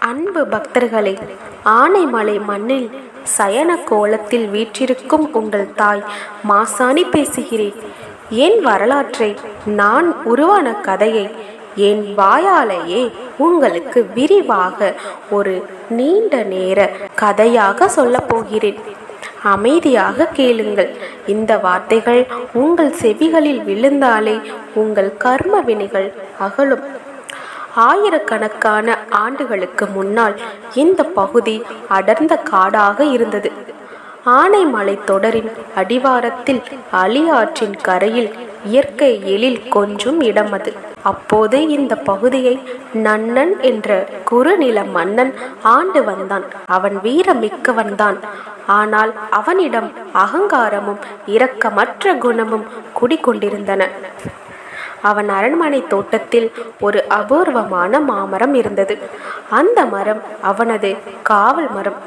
அன்பு பக்தர்களே, ஆனைமலை மண்ணில் சயன கோலத்தில் வீற்றிருக்கும் உங்கள் தாய் மாசாணி பேசுகிறேன். என் வரலாற்றை, நான் உருவான கதையை என் வாயாலேயே உங்களுக்கு விரிவாக ஒரு நீண்ட நேர கதையாக சொல்லப் போகிறேன். அமைதியாக கேளுங்கள். இந்த வார்த்தைகள் உங்கள் செவிகளில் விழுந்தாலே உங்கள் கர்ம வினைகள் அகலும். ஆயிரக்கணக்கான ஆண்டுகளுக்கு முன்னால் இந்த பகுதி அடர்ந்த காடாக இருந்தது. ஆனைமலை தொடரின் அடிவாரத்தில் அலி ஆற்றின் கரையில் இயற்கை எழில் கொஞ்சம் இடம் அது. அப்போது இந்த பகுதியை நன்னன் என்ற குறுநில மன்னன் ஆண்டு வந்தான். அவன் வீரமிக்கவன்தான். ஆனால் அவனிடம் அகங்காரமும் இரக்கமற்ற குணமும் குடிகொண்டிருந்தன. அவன் அரண்மனை தோட்டத்தில் ஒரு அபூர்வமான மாமரம் இருந்தது. அந்த மரம் அவனது காவல் மரம்.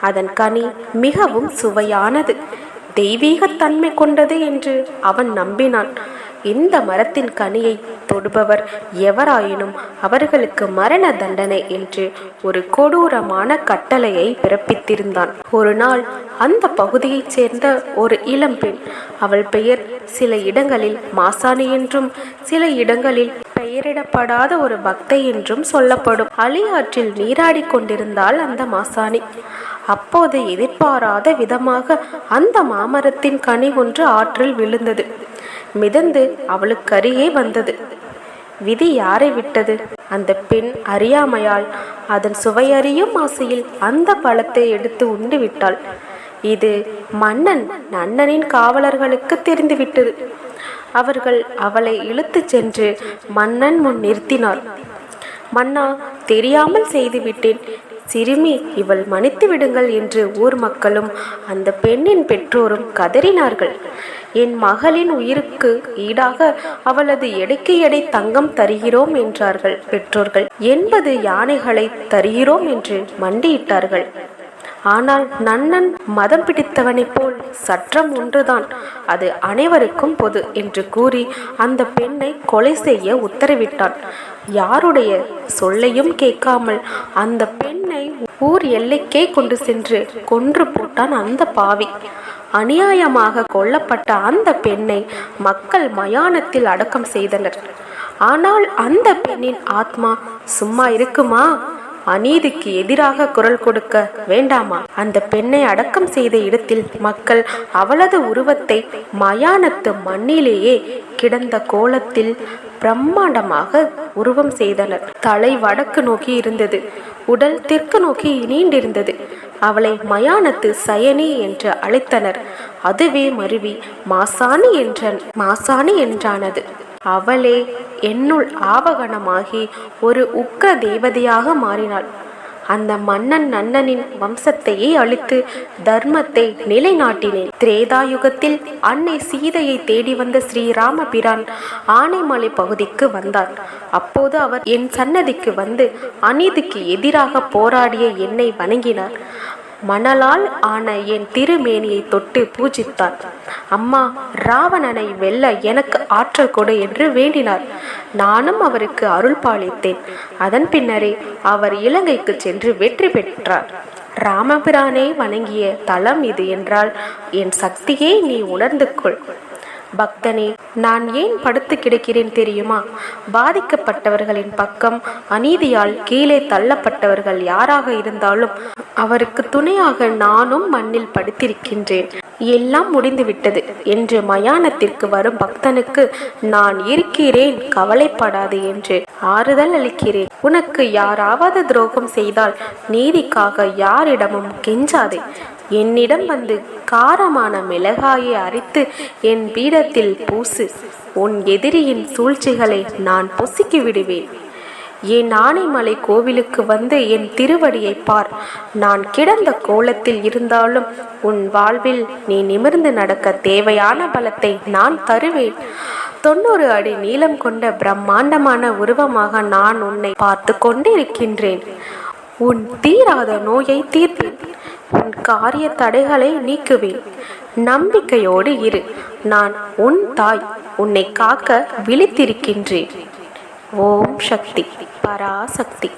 அதன் கனி மிகவும் சுவையானது, தெய்வீகத்தன்மை கொண்டது என்று அவன் நம்பினான். இந்த மரத்தின் கனியை தொடுபவர் எவராயினும் அவர்களுக்கு மரண தண்டனை என்று ஒரு கொடூரமான கட்டளையை பிறப்பித்திருந்தான். ஒரு நாள் அந்த பகுதியைச் சேர்ந்த ஒரு இளம்பெண், அவள் பெயர் சில இடங்களில் மாசாணி என்றும் சில இடங்களில் பெயரிடப்படாத ஒரு பக்தை என்றும் சொல்லப்படும், அலி ஆற்றில் நீராடி கொண்டிருந்தாள் அந்த மாசாணி. அப்போது எதிர்பாராத விதமாக அந்த மாமரத்தின் கனி ஒன்று ஆற்றில் விழுந்தது. மிதந்து அவளுக்கு அருகே வந்தது. விதி யாரை விட்டது? அந்த பெண் அறியாமையால் அதன் சுவையறியும் ஆசையில் அந்த பழத்தை எடுத்து உண்டு விட்டாள். இது மன்னன் நன்னனின் காவலர்களுக்கு தெரிந்துவிட்டது. அவர்கள் அவளை இழுத்து சென்று மன்னன் முன் நிறுத்தினார். மன்னா, தெரியாமல் செய்துவிட்டேன். சிறுமி, இவள் மன்னித்து விடுங்கள் என்று ஊர் மக்களும் அந்த பெண்ணின் பெற்றோரும் கதறினார்கள். என் மகளின் உயிருக்கு ஈடாக அவளது எடைக்கு எடை தங்கம் தருகிறோம் என்றார்கள் பெற்றோர்கள். 80 யானைகளை தருகிறோம் என்று மண்டியிட்டார்கள். ஆனால் நன்னன் மதம் பிடித்தவனைப் போல் சட்டம் ஒன்றுதான், அது அனைவருக்கும் பொது என்று கூறி அந்த பெண்ணை கொலை செய்ய உத்தரவிட்டான். யாருடைய சொல்லையும் கேட்காமல் அந்த பெண்ணை ஊர் எல்லைக்கே கொண்டு சென்று கொன்று போட்டான் அந்த பாவி. அநியாயமாக கொல்லப்பட்ட அந்த பெண்ணை மக்கள் மயானத்தில் அடக்கம் செய்தனர். ஆனால் அந்த பெண்ணின் ஆத்மா சும்மா இருக்குமா? அநீதிக்கு எதிராக குரல் கொடுக்க வேண்டாமா? அந்த பெண்ணை அடக்கம் செய்த இடத்தில் மக்கள் அவளது உருவத்தை மயானத்து மண்ணிலேயே கிடந்த கோலத்தில் பிரம்மாண்டமாக உருவம் செய்தனர். தலை வடக்கு நோக்கி இருந்தது, உடல் தெற்கு நோக்கி நீண்டிருந்தது. அவளை மயானத்து சயனி என்று அழைத்தனர். அதுவே மருவி மாசாணி என்றானது. அவளே என்னுள் ஆவகனமாகி ஒரு உக்கிர தேவதையாக மாறினாள். அந்த மன்னன் நன்னனின் வம்சத்தையே அழித்து தர்மத்தை நிலைநாட்டினேன். திரேதாயுகத்தில் அன்னை சீதையை தேடி வந்த ஸ்ரீராமபிரான் ஆனைமலை பகுதிக்கு வந்தார். அப்போது அவர் என் சன்னதிக்கு வந்து அநீதிக்கு எதிராக போராடிய என்னை வணங்கினார். மணலால் ஆன என் திருமேனியை தொட்டு பூஜித்தார். அம்மா, ராவணனை வெல்ல எனக்கு ஆற்றல் கொடு என்று வேண்டினார். நானும் அவருக்கு அருள் பாலித்தேன். அதன் பின்னரே அவர் இலங்கைக்கு சென்று வெற்றி பெற்றார். ராமபிரானே வணங்கிய தலம் இது என்றால் என் சக்தியை நீ உணர்ந்து கொள். பக்தனே, நான் ஏன் படுத்து கிடக்கிறேன் தெரியுமா? பாதிக்கப்பட்டவர்களின் பக்கம், அநீதியால் கீழே தள்ளப்பட்டவர்கள் யாராக இருந்தாலும் அவருக்கு துணையாக நானும் மண்ணில் படுத்திருக்கின்றேன். எல்லாம் முடிந்துவிட்டது என்று மயானத்திற்கு வரும் பக்தனுக்கு நான் இருக்கிறேன், கவலைப்படாது என்று ஆறுதல் அளிக்கிறேன். உனக்கு யாராவது துரோகம் செய்தால் நீதிக்காக யாரிடமும் கெஞ்சாதே. என்னிடம் வந்து காரமான மிளகாயை அரைத்து என் பீடத்தில் பூசு. உன் எதிரியின் சூழ்ச்சிகளை நான் பொசுக்கி விடுவேன். என் ஆனைமலை கோவிலுக்கு வந்து என் திருவடியை பார். நான் கிடந்த கோலத்தில் இருந்தாலும் உன் வாழ்வில் நீ நிமிர்ந்து நடக்க தேவையான பலத்தை நான் தருவேன். 90 அடி நீளம் கொண்ட பிரம்மாண்டமான உருவமாக நான் உன்னை பார்த்து கொண்டிருக்கின்றேன். உன் தீராத நோயை தீர்ப்பேன். உன் காரிய தடைகளை நீக்குவேன். நம்பிக்கையோடு இரு. நான் உன் தாய், உன்னை காக்க விழித்திருக்கின்றேன். ஓம் சக்தி, பராசக்தி.